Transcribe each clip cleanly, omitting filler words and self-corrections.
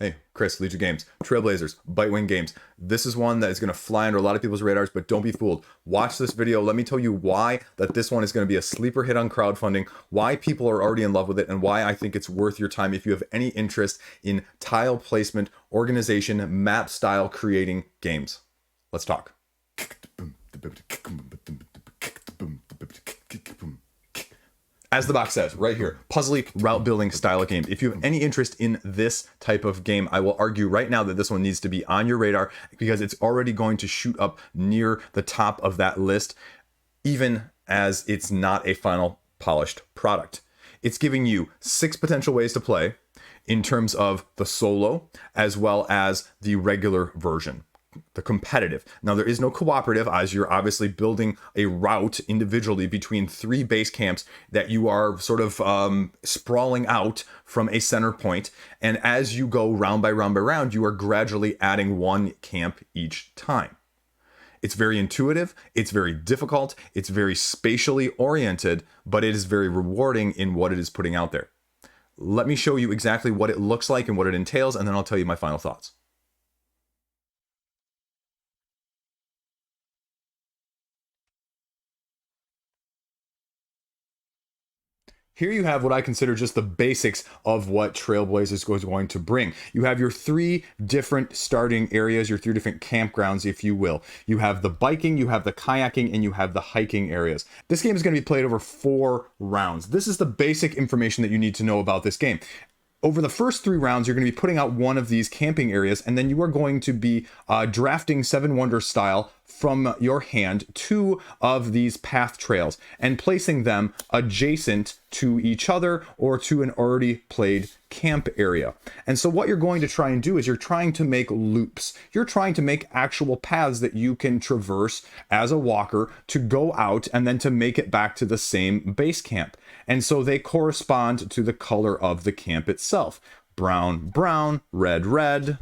Hey, Chris, Liege Games, Trailblazers, Bitewing Games. This is one that is going to fly under a lot of people's radars, but don't be fooled. Watch this video. Let me tell you why that this one is going to be a sleeper hit on crowdfunding, why people are already in love with it, and why I think it's worth your time if you have any interest in tile placement, organization, map style creating games. Let's talk. As the box says right here, puzzly route building style of game. If you have any interest in this type of game, I will argue right now that this one needs to be on your radar because it's already going to shoot up near the top of that list, even as it's not a final polished product. It's giving you 6 potential ways to play in terms of the solo as well as the regular version. The competitive. Now, there is no cooperative, as you're obviously building a route individually between 3 base camps that you are sort of sprawling out from a center point. And as you go round by round by round, you are gradually adding 1 camp each time. It's very intuitive, it's very difficult, it's very spatially oriented, but it is very rewarding in what it is putting out there. Let me show you exactly what it looks like and what it entails, and then I'll tell you my final thoughts. Here you have what I consider just the basics of what Trailblazers is going to bring. You have your 3 different starting areas, your 3 different campgrounds, if you will. You have the biking, you have the kayaking, and you have the hiking areas. This game is going to be played over 4 rounds. This is the basic information that you need to know about this game. Over the first 3 rounds, you're going to be putting out one of these camping areas, and then you are going to be drafting 7 Wonders style from your hand 2 of these path trails and placing them adjacent to each other or to an already played camp area. And so what you're going to try and do is you're trying to make loops. You're trying to make actual paths that you can traverse as a walker to go out and then to make it back to the same base camp. And so they correspond to the color of the camp itself. Brown, brown, red, red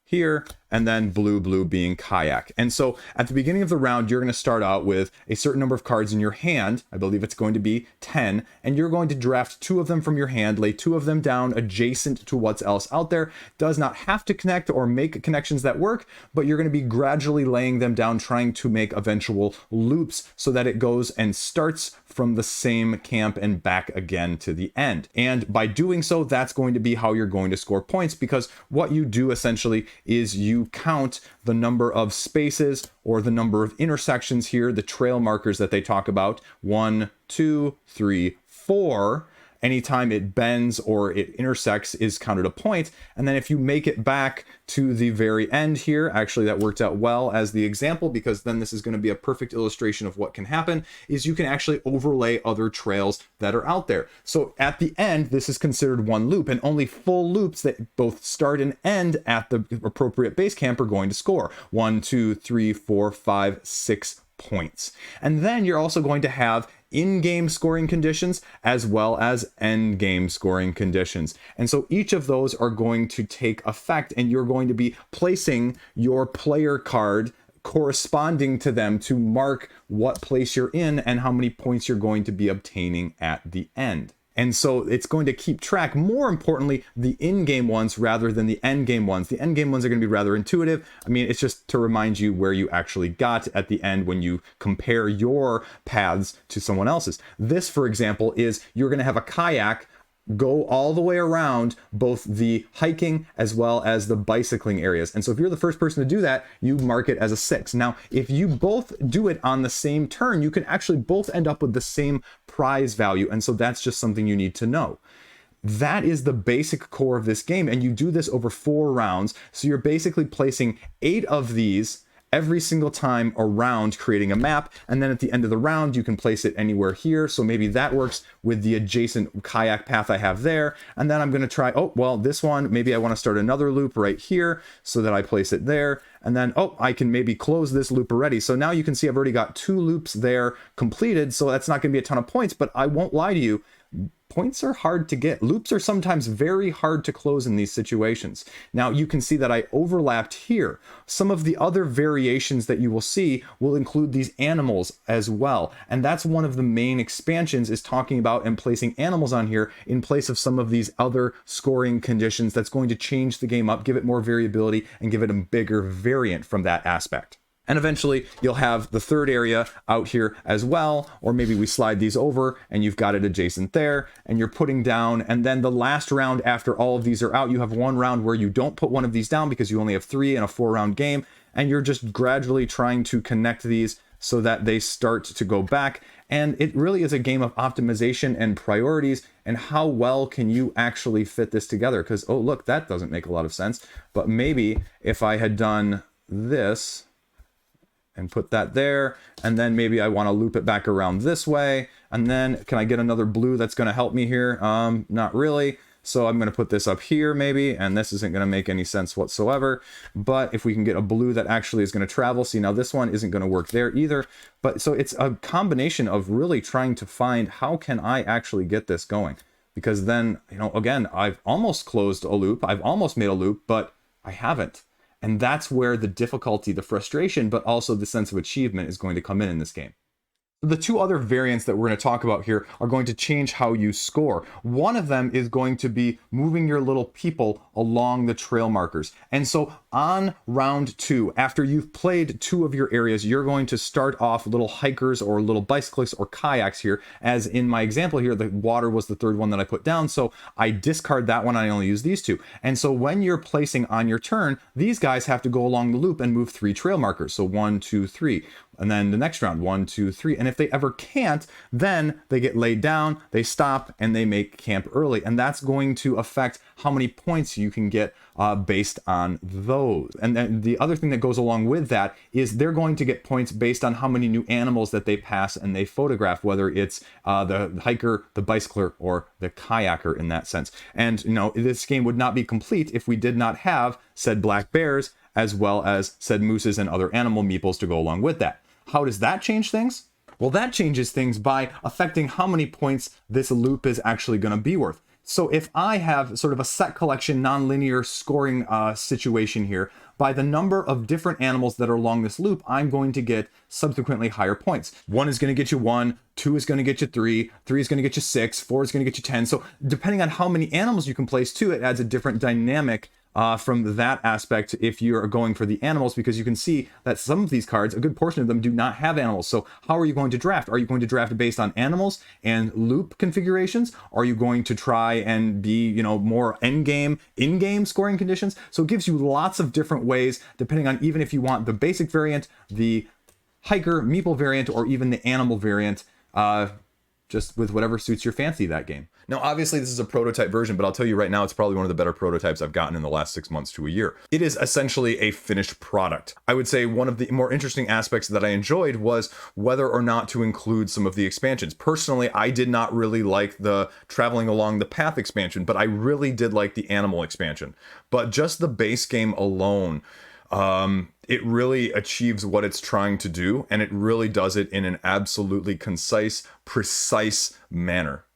here, and then blue, blue being kayak. And so at the beginning of the round, you're going to start out with a certain number of cards in your hand. I believe it's going to be 10, and you're going to draft 2 of them from your hand, lay 2 of them down adjacent to what's else out there. Does not have to connect or make connections that work, but you're going to be gradually laying them down, trying to make eventual loops so that it goes and starts from the same camp and back again to the end. And by doing so, that's going to be how you're going to score points, because what you do essentially is you count the number of spaces or the number of intersections here, the trail markers that they talk about, 1, 2, 3, 4. Anytime it bends or it intersects is counted a point. And then if you make it back to the very end here, actually that worked out well as the example, because then this is going to be a perfect illustration of what can happen, is you can actually overlay other trails that are out there. So at the end, this is considered 1 loop, and only full loops that both start and end at the appropriate base camp are going to score 1, 2, 3, 4, 5, 6 points. And then you're also going to have in-game scoring conditions as well as end-game scoring conditions. And so each of those are going to take effect, and you're going to be placing your player card corresponding to them to mark what place you're in and how many points you're going to be obtaining at the end. And so it's going to keep track, more importantly, the in-game ones rather than the end-game ones. The end-game ones are going to be rather intuitive. I mean, it's just to remind you where you actually got at the end when you compare your paths to someone else's. This, for example, is you're going to have a kayak go all the way around both the hiking as well as the bicycling areas. And so if you're the first person to do that, you mark it as a 6. Now, if you both do it on the same turn, you can actually both end up with the same prize value. And so that's just something you need to know. That is the basic core of this game. And you do this over 4 rounds. So you're basically placing 8 of these every single time around, creating a map, and then at the end of the round you can place it anywhere here. So maybe that works with the adjacent kayak path I have there. And then I'm going to try, oh well, this one, maybe I want to start another loop right here so that I place it there, and then oh, I can maybe close this loop already. So now you can see I've already got 2 loops there completed, so that's not going to be a ton of points, but I won't lie to you, points are hard to get. Loops are sometimes very hard to close in these situations. Now you can see that I overlapped here. Some of the other variations that you will see will include these animals as well. And that's one of the main expansions, is talking about and placing animals on here in place of some of these other scoring conditions. That's going to change the game up, give it more variability, and give it a bigger variant from that aspect. And eventually you'll have the third area out here as well, or maybe we slide these over and you've got it adjacent there and you're putting down. And then the last round after all of these are out, you have one round where you don't put one of these down because you only have 3 in a 4-round game. And you're just gradually trying to connect these so that they start to go back. And it really is a game of optimization and priorities and how well can you actually fit this together. Because, oh, look, that doesn't make a lot of sense. But maybe if I had done this and put that there, and then maybe I want to loop it back around this way, and then can I get another blue that's going to help me here? Not really. So I'm going to put this up here maybe, and this isn't going to make any sense whatsoever. But if we can get a blue that actually is going to travel, see, now this one isn't going to work there either. But so it's a combination of really trying to find how can I actually get this going? Because then, you know, again, I've almost closed a loop, I've almost made a loop, but I haven't. And that's where the difficulty, the frustration, but also the sense of achievement is going to come in this game. The two other variants that we're going to talk about here are going to change how you score. One of them is going to be moving your little people along the trail markers. And so on round 2, after you've played 2 of your areas, you're going to start off little hikers or little bicyclists or kayaks here. As in my example here, the water was the 3rd one that I put down. So I discard that one. I only use these 2. And so when you're placing on your turn, these guys have to go along the loop and move 3 trail markers. So 1, 2, 3. And then the next round, 1, 2, 3. And if they ever can't, then they get laid down, they stop, and they make camp early. And that's going to affect how many points you can get based on those. And then the other thing that goes along with that is they're going to get points based on how many new animals that they pass and they photograph, whether it's the hiker, the bicycler, or the kayaker in that sense. And, you know, this game would not be complete if we did not have said black bears, as well as said mooses and other animal meeples to go along with that. How does that change things? Well, that changes things by affecting how many points this loop is actually going to be worth. So if I have sort of a set collection nonlinear scoring situation here, by the number of different animals that are along this loop, I'm going to get subsequently higher points. 1 is going to get you 1, 2 is going to get you 3, 3 is going to get you 6, 4 is going to get you 10. So depending on how many animals you can place too, it adds a different dynamic from that aspect if you're going for the animals, because you can see that some of these cards, a good portion of them, do not have animals. So how are you going to draft? Are you going to draft based on animals and loop configurations? Are you going to try and be, you know, more in-game scoring conditions? So it gives you lots of different ways, depending on even if you want the basic variant, the hiker, meeple variant, or even the animal variant, just with whatever suits your fancy that game. Now, obviously, this is a prototype version, but I'll tell you right now, it's probably one of the better prototypes I've gotten in the last 6 months to a year. It is essentially a finished product. I would say one of the more interesting aspects that I enjoyed was whether or not to include some of the expansions. Personally, I did not really like the traveling along the path expansion, but I really did like the animal expansion. But just the base game alone, it really achieves what it's trying to do, and it really does it in an absolutely concise, precise manner.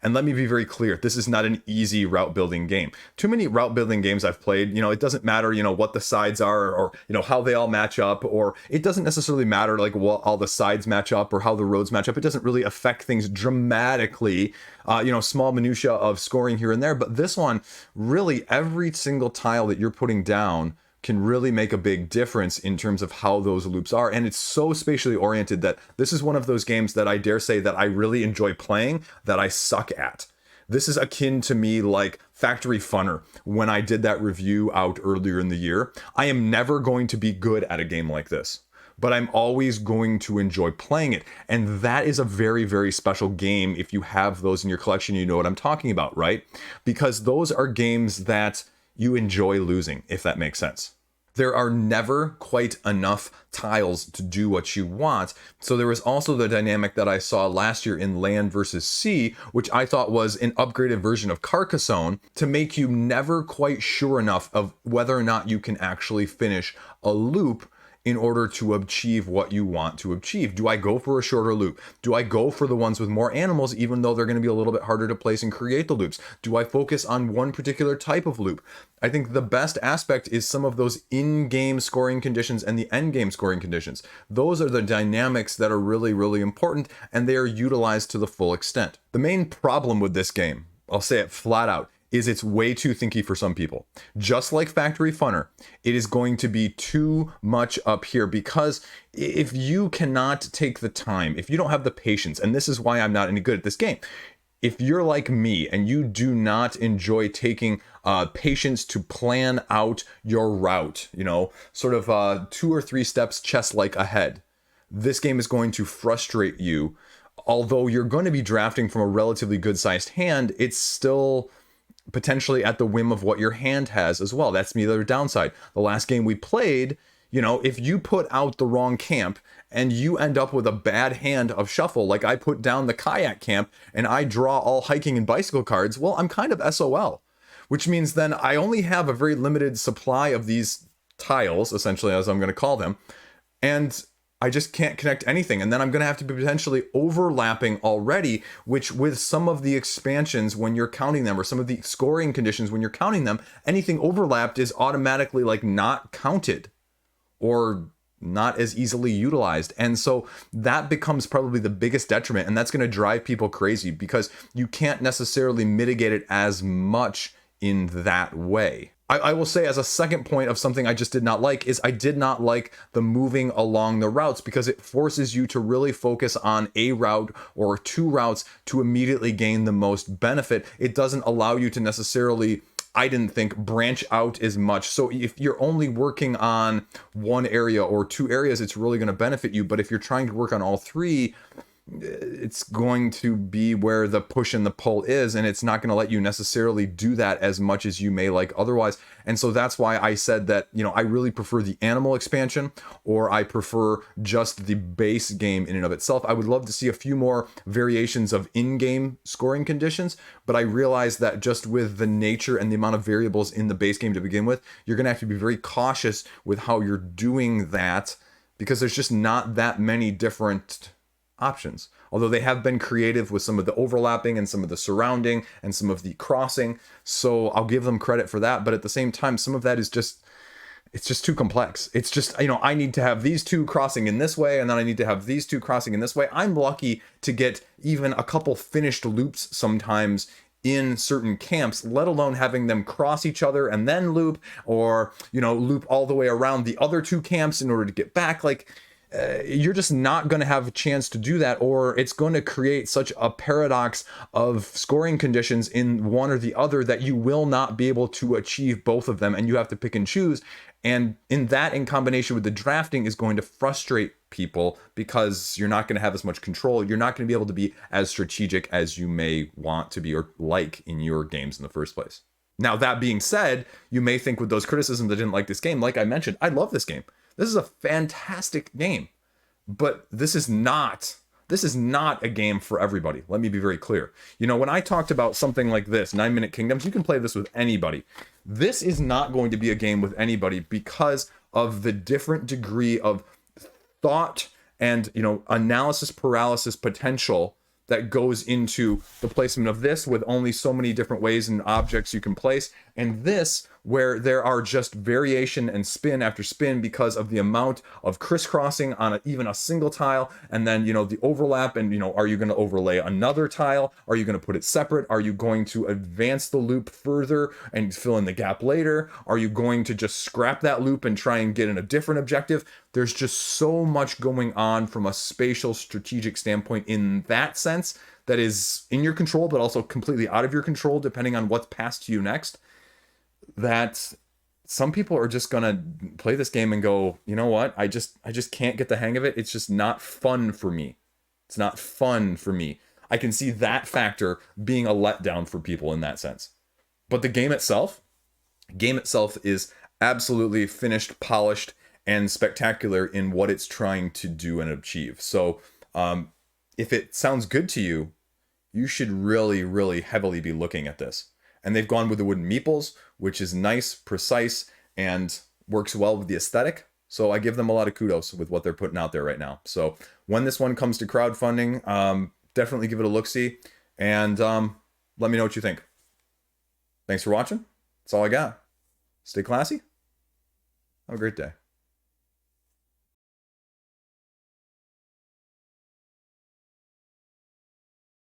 And let me be very clear, this is not an easy route building game. Too many route building games I've played, you know, it doesn't matter, you know, what the sides are, or, you know, how they all match up, or it doesn't necessarily matter like what all the sides match up or how the roads match up. It doesn't really affect things dramatically, you know, small minutia of scoring here and there. But this one, really every single tile that you're putting down can really make a big difference in terms of how those loops are. And it's so spatially oriented that this is one of those games that I dare say that I really enjoy playing, that I suck at. This is akin to me like Factory Funner when I did that review out earlier in the year. I am never going to be good at a game like this, but I'm always going to enjoy playing it. And that is a very, very special game. If you have those in your collection, you know what I'm talking about, right? Because those are games that you enjoy losing, if that makes sense. There are never quite enough tiles to do what you want. So there was also the dynamic that I saw last year in Land versus Sea, which I thought was an upgraded version of Carcassonne, to make you never quite sure enough of whether or not you can actually finish a loop in order to achieve what you want to achieve. Do I go for a shorter loop? Do I go for the ones with more animals, even though they're going to be a little bit harder to place and create the loops? Do I focus on one particular type of loop? I think the best aspect is some of those in-game scoring conditions and the end-game scoring conditions. Those are the dynamics that are really, really important, and they are utilized to the full extent. The main problem with this game, I'll say it flat out, is it's way too thinky for some people. Just like Factory Funner, it is going to be too much up here, because if you cannot take the time, if you don't have the patience, and this is why I'm not any good at this game, if you're like me and you do not enjoy taking patience to plan out your route, sort of 2 or 3 steps chess-like ahead, this game is going to frustrate you. Although you're going to be drafting from a relatively good-sized hand, it's still potentially at the whim of what your hand has as well. That's the other downside. The last game we played, if you put out the wrong camp and you end up with a bad hand of shuffle, like I put down the kayak camp and I draw all hiking and bicycle cards, well, I'm kind of SOL, which means then I only have a very limited supply of these tiles, essentially, as I'm going to call them, and I just can't connect anything. And then I'm going to have to be potentially overlapping already, which with some of the expansions, when you're counting them, or some of the scoring conditions, when you're counting them, anything overlapped is automatically like not counted or not as easily utilized. And so that becomes probably the biggest detriment. And that's going to drive people crazy, because you can't necessarily mitigate it as much in that way. I will say, as a second point of something I just did not like, is I did not like the moving along the routes, because it forces you to really focus on a route or 2 routes to immediately gain the most benefit. It doesn't allow you to necessarily, I didn't think, branch out as much. So if you're only working on 1 area or 2 areas, it's really going to benefit you. But if you're trying to work on all 3, it's going to be where the push and the pull is, and it's not going to let you necessarily do that as much as you may like otherwise. And so that's why I said that, I really prefer the animal expansion, or I prefer just the base game in and of itself. I would love to see a few more variations of in-game scoring conditions, but I realize that just with the nature and the amount of variables in the base game to begin with, you're going to have to be very cautious with how you're doing that, because there's just not that many different options. Although they have been creative with some of the overlapping and some of the surrounding and some of the crossing, so I'll give them credit for that. But at the same time, some of that is just, it's just too complex. It's just, I need to have these 2 crossing in this way, and then I need to have these 2 crossing in this way. I'm lucky to get even a couple finished loops sometimes in certain camps, let alone having them cross each other and then loop, or loop all the way around the other 2 camps in order to get back. Like, you're just not going to have a chance to do that, or it's going to create such a paradox of scoring conditions in one or the other that you will not be able to achieve both of them, and you have to pick and choose. And in combination with the drafting, is going to frustrate people, because you're not going to have as much control. You're not going to be able to be as strategic as you may want to be or like in your games in the first place. Now, that being said, you may think with those criticisms that didn't like this game, like I mentioned, I love this game. This is a fantastic game, but this is not a game for everybody. Let me be very clear. When I talked about something like this, 9 Minute Kingdoms, you can play this with anybody. This is not going to be a game with anybody, because of the different degree of thought and, analysis paralysis potential that goes into the placement of this, with only so many different ways and objects you can place, and this, where there are just variation and spin after spin because of the amount of crisscrossing on even a single tile, and then the overlap, and are you going to overlay another tile? Are you going to put it separate? Are you going to advance the loop further and fill in the gap later? Are you going to just scrap that loop and try and get in a different objective? There's just so much going on from a spatial strategic standpoint in that sense, that is in your control, but also completely out of your control depending on what's passed to you next, that some people are just gonna play this game and go, you know what, I just can't get the hang of it. It's just not fun for me. It's not fun for me. I can see that factor being a letdown for people in that sense. But the game itself is absolutely finished, polished, and spectacular in what it's trying to do and achieve. So if it sounds good to you, you should really, really heavily be looking at this. And they've gone with the wooden meeples, which is nice, precise, and works well with the aesthetic. So I give them a lot of kudos with what they're putting out there right now. So when this one comes to crowdfunding, definitely give it a look-see, and let me know what you think. Thanks for watching. That's all I got. Stay classy. Have a great day.